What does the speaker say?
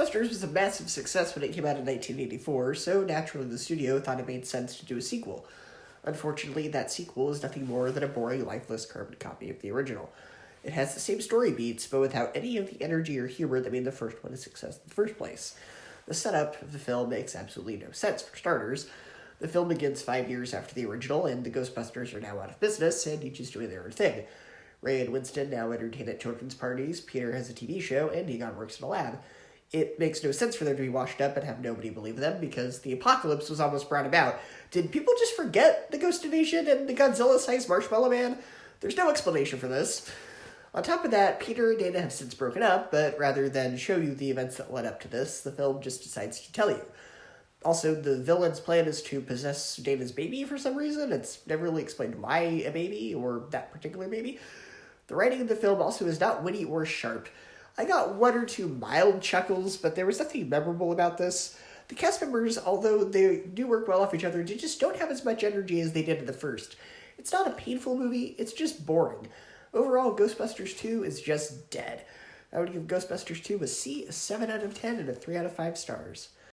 Ghostbusters was a massive success when it came out in 1984, so naturally the studio thought it made sense to do a sequel. Unfortunately, that sequel is nothing more than a boring, lifeless carbon copy of the original. It has the same story beats, but without any of the energy or humor that made the first one a success in the first place. The setup of the film makes absolutely no sense, for starters. The film begins 5 years after the original, and the Ghostbusters are now out of business, and each is doing their own thing. Ray and Winston now entertain at children's parties, Peter has a TV show, and Egon works in a lab. It makes no sense for them to be washed up and have nobody believe them, because the apocalypse was almost brought about. Did people just forget the Ghost Invasion and the Godzilla-sized Marshmallow Man? There's no explanation for this. On top of that, Peter and Dana have since broken up, but rather than show you the events that led up to this, the film just decides to tell you. Also, the villain's plan is to possess Dana's baby for some reason. It's never really explained why a baby, or that particular baby. The writing of the film also is not witty or sharp. I got one or two mild chuckles, but there was nothing memorable about this. The cast members, although they do work well off each other, they just don't have as much energy as they did in the first. It's not a painful movie, it's just boring. Overall, Ghostbusters 2 is just dead. I would give Ghostbusters 2 a C, a 7 out of 10, and a 3 out of 5 stars.